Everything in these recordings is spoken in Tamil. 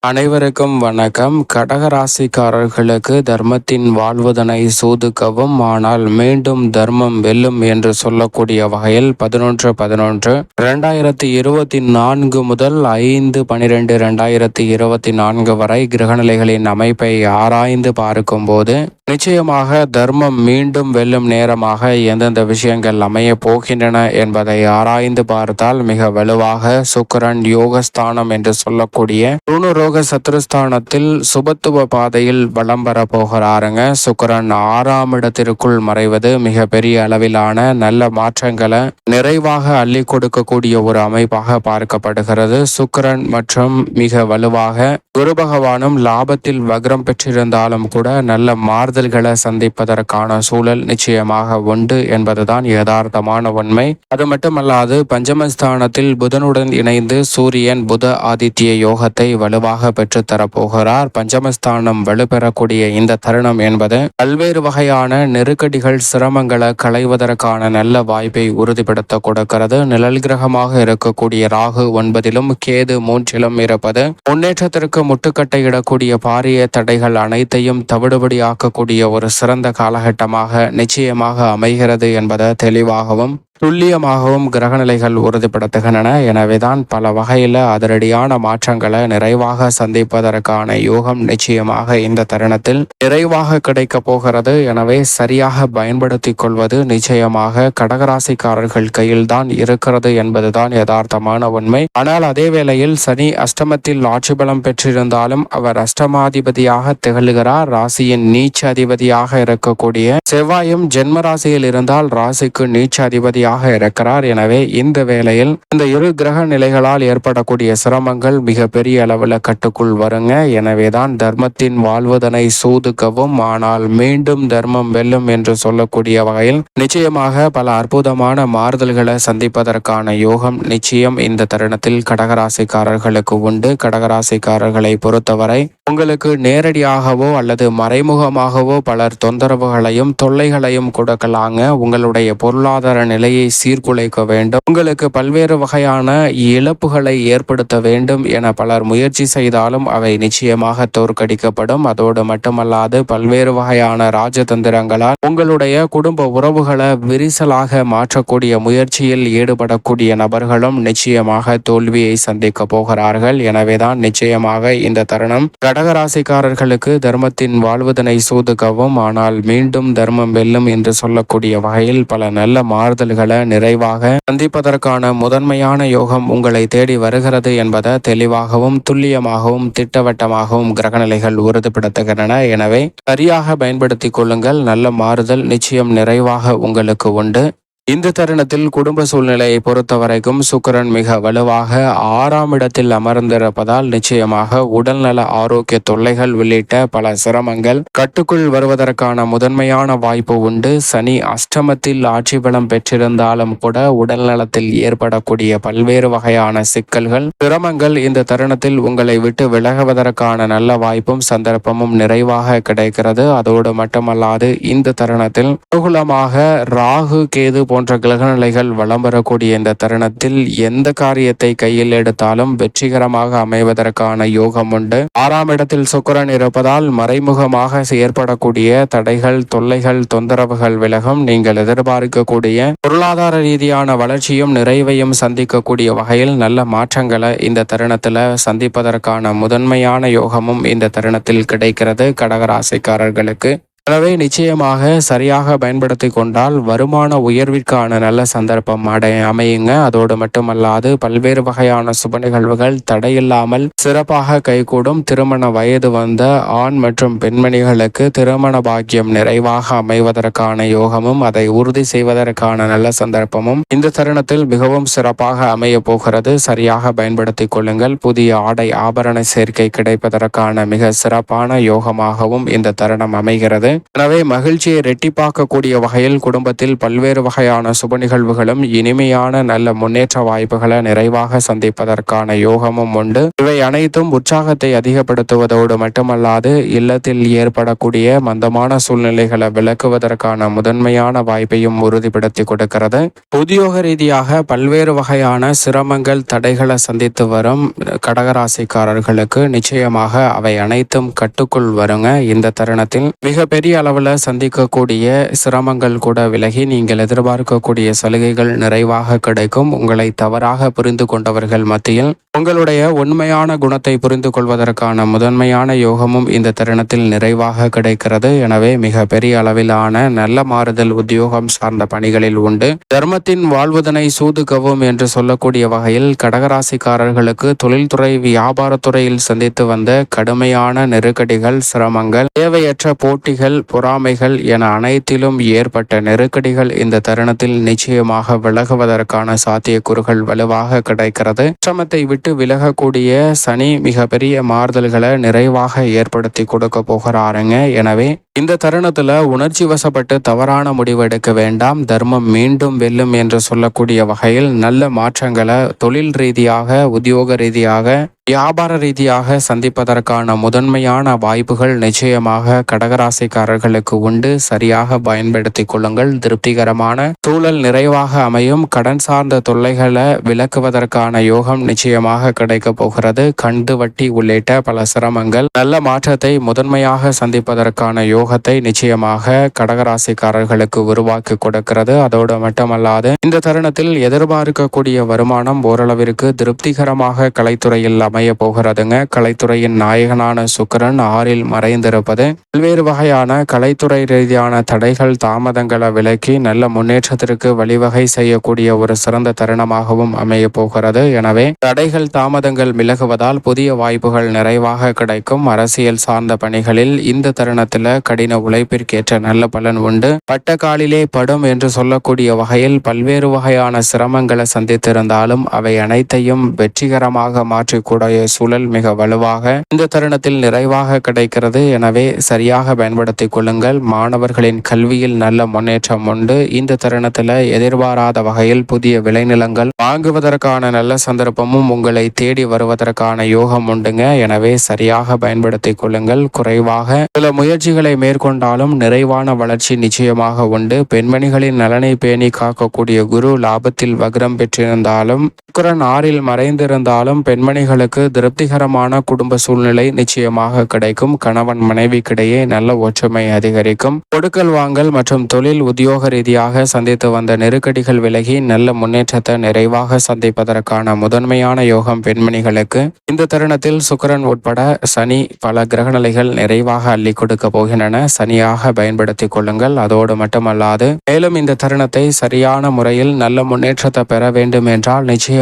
அனைவருக்கும் வணக்கம். கடகராசிக்காரர்களுக்கு தர்மத்தின் வாழ்வதனை சூதுக்கவும், ஆனால் மீண்டும் தர்மம் வெல்லும் என்று சொல்லக்கூடிய வகையில் 11/11/2024 முதல் 5/12/2024 வரை கிரகநிலைகளின் அமைப்பை ஆராய்ந்து பார்க்கும்போது நிச்சயமாக தர்மம் மீண்டும் வெல்லும் நேரமாக எந்தெந்த விஷயங்கள் அமைய போகின்றன என்பதை ஆராய்ந்து பார்த்தால் மிக வலுவாக சுக்கிரன் யோகஸ்தானம் என்று சொல்லக்கூடிய ருணரோக சத்ருஸ்தானத்தில் சுபத்துவ பாதையில் வலம் பெற போகிறாருங்க. சுக்கிரன் 6ஆம் இடத்திற்குள் மறைவது மிக பெரிய அளவிலான நல்ல மாற்றங்களை நிறைவாக அள்ளி கொடுக்கக்கூடிய ஒரு அமைப்பாக பார்க்கப்படுகிறது. சுக்கிரன் மற்றும் மிக வலுவாக குரு பகவானும் லாபத்தில் வக்ரம் பெற்றிருந்தாலும் கூட நல்ல மாறுதல்களை சந்திப்பதற்கான சூழல் நிச்சயமாக உண்டு என்பதுதான் யதார்த்தமான உண்மை. அது மட்டுமல்லாது பஞ்சமஸ்தானத்தில் புதனுடன் இணைந்து சூரியன் புத ஆதித்ய யோகத்தை வலுவாக பெற்றுத்தரப்போகிறார். பஞ்சமஸ்தானம் வலுப்பெறக்கூடிய இந்த தருணம் என்பது பல்வேறு வகையான நெருக்கடிகள் சிரமங்களை களைவதற்கான நல்ல வாய்ப்பை உறுதிப்படுத்த கொடுக்கிறது. நிழல் கிரகமாக இருக்கக்கூடிய ராகு 9லும் கேது 3லும் இருப்பது முன்னேற்றத்திற்கு முட்டுக்கட்டையிடக்கூடிய பாரிய தடைகள் அனைத்தையும் தவிடுபடியாக்கக்கூடிய ஒரு சிறந்த காலகட்டமாக நிச்சயமாக அமைகிறது என்பதை தெளிவாகவும் துல்லியமாகவும் கிரகநிலைகள் உறுதிப்படுத்துகின்றன. எனவேதான் பல வகையில் அதிரடியான மாற்றங்களை நிறைவாக சந்திப்பதற்கான யோகம் நிச்சயமாக இந்த தருணத்தில் நிறைவாக கிடைக்க போகிறது. எனவே சரியாக பயன்படுத்திக் கொள்வது நிச்சயமாக கடகராசிக்காரர்கள் கையில்தான் இருக்கிறது என்பதுதான் யதார்த்தமான உண்மை. ஆனால் அதே வேளையில் சனி அஷ்டமத்தில் ஆட்சி பலம் பெற்றிருந்தாலும் அவர் அஷ்டமாதிபதியாக திகழ்கிறார். ராசியின் நீச்ச அதிபதியாக இருக்கக்கூடிய செவ்வாயும் ஜென்ம ராசியில் இருந்தால் ராசிக்கு நீச்ச அதிபதியாக இருக்கிறார். எனவே இந்த வேளையில் இந்த இரு கிரக நிலைகளால் ஏற்படக்கூடிய சிரமங்கள் மிக பெரிய அளவில் கட்டுக்குள் வருங்க. எனவேதான் தர்மத்தின் வாழ்வதனை சூதுக்கவும், ஆனால் மீண்டும் தர்மம் வெல்லும் என்று சொல்லக்கூடிய வகையில் நிச்சயமாக பல அற்புதமான மாறுதல்களை சந்திப்பதற்கான யோகம் நிச்சயம் இந்த தருணத்தில் கடகராசிக்காரர்களுக்கு உண்டு. கடகராசிக்காரர்களை பொறுத்தவரை உங்களுக்கு நேரடியாகவோ அல்லது மறைமுகமாகவோ பலர் தொந்தரவுகளையும் தொல்லைகளையும் கொடுக்கலாங்க. உங்களுடைய பொருளாதார நிலையை சீர்குலைக்க வேண்டும், உங்களுக்கு பல்வேறு வகையான இழப்புகளை ஏற்படுத்த வேண்டும் என பலர் முயற்சி செய்தாலும் அவை நிச்சயமாக தோற்கடிக்கப்படும். அதோடு மட்டுமல்லாது பல்வேறு வகையான ராஜதந்திரங்களால் உங்களுடைய குடும்ப உறவுகளை விரிசலாக மாற்றக்கூடிய முயற்சியில் ஈடுபடக்கூடிய நபர்களும் நிச்சயமாக தோல்வியை சந்திக்க போகிறார்கள். எனவேதான் நிச்சயமாக இந்த தருணம் கடகராசிக்காரர்களுக்கு தர்மத்தின் வாழ்வதனை சூதுக்கவும், ஆனால் மீண்டும் தர்மம் வெல்லும் என்று சொல்லக்கூடிய வகையில் பல நல்ல மாறுதல்களை நிறைவாக சந்திப்பதற்கான முதன்மையான யோகம் உங்களை தேடி வருகிறது என்பதை தெளிவாகவும் துல்லியமாகவும் திட்டவட்டமாகவும் கிரகநிலைகள் உறுதிப்படுத்துகின்றன. எனவே சரியாக பயன்படுத்திக் கொள்ளுங்கள். நல்ல மாறுதல் நிச்சயம் நிறைவாக உங்களுக்கு உண்டு. இந்த தருணத்தில் குடும்ப சூழ்நிலையை பொறுத்தவரைக்கும் சுக்கிரன் மிக வலுவாக 6ஆம் இடத்தில் அமர்ந்திருப்பதால் நிச்சயமாக உடல்நல ஆரோக்கிய தொல்லைகள் உள்ளிட்ட பல சிரமங்கள் கட்டுக்குள் வருவதற்கான முதன்மையான வாய்ப்பு உண்டு. சனி அஷ்டமத்தில் ஆட்சி பலம் பெற்றிருந்தாலும் கூட உடல்நலத்தில் ஏற்படக்கூடிய பல்வேறு வகையான சிக்கல்கள் சிரமங்கள் இந்த தருணத்தில் உங்களை விட்டு விலகுவதற்கான நல்ல வாய்ப்பும் சந்தர்ப்பமும் நிறைவாக கிடைக்கிறது. அதோடு மட்டுமல்லாது இந்த தருணத்தில் அனுகூலமாக ராகு கேது போன்ற கிரகநிலைகள் வலம் வரக்கூடிய இந்த தருணத்தில் எந்த காரியத்தை கையில் எடுத்தாலும் வெற்றிகரமாக அமைவதற்கான யோகம் உண்டு. 6ஆம் இடத்தில் சுக்கிரன் இருப்பதால் மறைமுகமாக ஏற்படக்கூடிய தடைகள் தொல்லைகள் தொந்தரவுகள் விலகும். நீங்கள் எதிர்பார்க்கக்கூடிய பொருளாதார ரீதியான வளர்ச்சியும் நிறைவையும் சந்திக்கக்கூடிய வகையில் நல்ல மாற்றங்களை இந்த தருணத்தில் சந்திப்பதற்கான முதன்மையான யோகமும் இந்த தருணத்தில் கிடைக்கிறது கடகராசிக்காரர்களுக்கு. எனவே நிச்சயமாக சரியாக பயன்படுத்தி கொண்டால் வருமான உயர்விற்கான நல்ல சந்தர்ப்பம் அமையுங்க. அதோடு மட்டுமல்லாது பல்வேறு வகையான சுப நிகழ்வுகள் தடையில்லாமல் சிறப்பாக கைகூடும். திருமண வயது வந்த ஆண் மற்றும் பெண்மணிகளுக்கு திருமண பாக்கியம் நிறைவாக அமைவதற்கான யோகமும் அதை உறுதி செய்வதற்கான நல்ல சந்தர்ப்பமும் இந்த தருணத்தில் மிகவும் சிறப்பாக அமைய போகிறது. சரியாக பயன்படுத்தி கொள்ளுங்கள். புதிய ஆடை ஆபரண சேர்க்கை கிடைப்பதற்கான மிக சிறப்பான யோகமாகவும் இந்த தருணம் அமைகிறது. எனவே மகிழ்ச்சியை இரட்டிப்பாக்கக்கூடிய வகையில் குடும்பத்தில் பல்வேறு வகையான சுப நிகழ்வுகளும் இனிமையான நல்ல முன்னேற்ற வாய்ப்புகளை நிறைவாக சந்திப்பதற்கான யோகமும் உண்டு. இவை அனைத்தும் உற்சாகத்தை அதிகப்படுத்துவதோடு மட்டுமல்லாது இல்லத்தில் ஏற்படக்கூடிய மந்தமான சூழ்நிலைகளை விளக்குவதற்கான முதன்மையான வாய்ப்பையும் உறுதிப்படுத்தி கொடுக்கிறது. உத்தியோக ரீதியாக பல்வேறு வகையான சிரமங்கள் தடைகளை சந்தித்து வரும் கடகராசிக்காரர்களுக்கு நிச்சயமாக அவை அனைத்தும் கட்டுக்குள் வருங்க. இந்த தருணத்தில் மிகப்பெரிய அளவில் சந்திக்கக்கூடிய சிரமங்கள் கூட விலகி நீங்கள் எதிர்பார்க்கக்கூடிய சலுகைகள் நிறைவாக கிடைக்கும். உங்களை தவறாக புரிந்து கொண்டவர்கள் மத்தியில் உங்களுடைய உண்மையான குணத்தை புரிந்து கொள்வதற்கான முதன்மையான யோகமும் இந்த தருணத்தில் நிறைவாக கிடைக்கிறது. எனவே மிக பெரிய அளவிலான நல்ல மாறுதல் உத்தியோகம் சார்ந்த பணிகளில் உண்டு. தர்மத்தின் வாழ்வதனை சூதுகவும் என்று சொல்லக்கூடிய வகையில் கடகராசிக்காரர்களுக்கு தொழில்துறை வியாபாரத்துறையில் சந்தித்து வந்த கடுமையான நெருக்கடிகள், சிரமங்கள், தேவையற்ற போட்டிகள், பொறாமைகள் என அனைத்திலும் ஏற்பட்ட நெருக்கடிகள் இந்த தருணத்தில் நிச்சயமாக விலகுவதற்கான சாத்தியக்கூறுகள் வலுவாக கிடைக்கிறது. சிரமத்தை விட்டு விலகக்கூடிய சனி மிக பெரிய மாறுதல்களை நிறைவாக ஏற்படுத்தி கொடுக்க போகிறாருங்க. எனவே இந்த தருணத்துல உணர்ச்சி வசப்பட்டு தவறான முடிவு எடுக்க வேண்டாம். தர்மம் மீண்டும் வெல்லும் என்று சொல்லக்கூடிய வகையில் நல்ல மாற்றங்களை தொழில் ரீதியாக, உத்தியோக ரீதியாக, வியாபார ரீதியாக சந்திப்பதற்கான முதன்மையான வாய்ப்புகள் நிச்சயமாக கடகராசிக்காரர்களுக்கு உண்டு. சரியாக பயன்படுத்திக் கொள்ளுங்கள். திருப்திகரமான சூழல் நிறைவாக அமையும். கடன் சார்ந்த தொல்லைகளை விலக்குவதற்கான யோகம் நிச்சயமாக கிடைக்க போகிறது. கந்து வட்டி உள்ளிட்ட பல சிரமங்கள் நல்ல மாற்றத்தை முதன்மையாக சந்திப்பதற்கான யோகத்தை நிச்சயமாக கடகராசிக்காரர்களுக்கு உருவாக்கி கொடுக்கிறது. அதோடு மட்டுமல்லாது இந்த தருணத்தில் எதிர்பார்க்கக்கூடிய வருமானம் ஓரளவிற்கு திருப்திகரமாக கலைத்துறையில் அமைய போகிறதுங்க. கலைத்துறையின் நாயகனான சுக்கிரன் 6ல் மறைந்திருப்பது பல்வேறு வகையான கலைத்துறை ரீதியான தடைகள், தாமதங்களை விலக்கி நல்ல முன்னேற்றத்திற்கு வழிவகை செய்யக்கூடிய ஒரு சிறந்த தருணமாகவும் அமைய போகிறது. எனவே தடைகள், தாமதங்கள் விலகுவதால் புதிய வாய்ப்புகள் நிறைவாக கிடைக்கும். அரசியல் சார்ந்த பணிகளில் இந்த தருணத்தில் கடின உழைப்பிற்கேற்ற நல்ல பலன் உண்டு. பட்டக்காலிலே படும் என்று சொல்லக்கூடிய வகையில் பல்வேறு வகையான சிரமங்களை சந்தித்திருந்தாலும் அவை அனைத்தையும் வெற்றிகரமாக மாற்றிக்கூட சூழல் மிக வலுவாக இந்த தருணத்தில் நிறைவாக கிடைக்கிறது. எனவே சரியாக பயன்படுத்திக் கொள்ளுங்கள். மாணவர்களின் கல்வியில் நல்ல முன்னேற்றம் உண்டு. இந்த தருணத்தில் எதிர்பாராத வகையில் புதிய விளைநிலங்கள் வாங்குவதற்கான நல்ல சந்தர்ப்பமும் உங்களை தேடி வருவதற்கான யோகம் உண்டுங்க. எனவே சரியாக பயன்படுத்திக் கொள்ளுங்கள். குறைவாக சில முயற்சிகளை மேற்கொண்டாலும் நிறைவான வளர்ச்சி நிச்சயமாக உண்டு. பெண்மணிகளின் நலனை பேணி காக்கக்கூடிய குரு லாபத்தில் வக்ரம் பெற்றிருந்தாலும், சுக்கிரன் 6ல் மறைந்திருந்தாலும் பெண்மணிகளுக்கு திருப்திகரமான குடும்ப சூழ்நிலை நிச்சயமாக கிடைக்கும். கணவன் மனைவிக்கிடையே நல்ல ஒற்றுமை அதிகரிக்கும். கொடுக்கல் வாங்கல் மற்றும் தொழில் உத்தியோக ரீதியாக சந்தித்து வந்த நெருக்கடிகள் விலகி நல்ல முன்னேற்றத்தை நிறைவாக சந்திப்பதற்கான முதன்மையான யோகம் பெண்மணிகளுக்கு இந்த தருணத்தில் சுக்கிரன் உட்பட சனி பல கிரகநிலைகள் நிறைவாக அள்ளி கொடுக்க போகின்றன. சனியாக பயன்படுத்திக் கொள்ளுங்கள். அதோடு மட்டுமல்லாது மேலும் இந்த தருணத்தை சரியான முறையில் நல்ல முன்னேற்றத்தை பெற வேண்டும் என்றால் நிச்சயமாக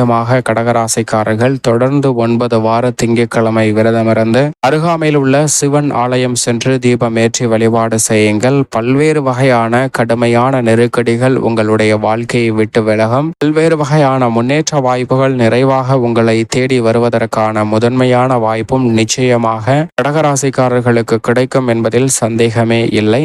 கடகராசிக்காரர்கள் தொடர்ந்து 9 வார திங்கட்கிழமை விரதமிருந்து அருகாமையில் உள்ள சிவன் ஆலயம் சென்று தீபம் ஏற்றி வழிபாடு செய்யுங்கள். பல்வேறு வகையான கடுமையான நெருக்கடிகள் உங்களுடைய வாழ்க்கையை விட்டு விலகும். பல்வேறு வகையான முன்னேற்ற வாய்ப்புகள் நிறைவாக உங்களை தேடி வருவதற்கான முதன்மையான வாய்ப்பும் நிச்சயமாக கடகராசிக்காரர்களுக்கு கிடைக்கும் என்பதில் சந்தேகமே இல்லை.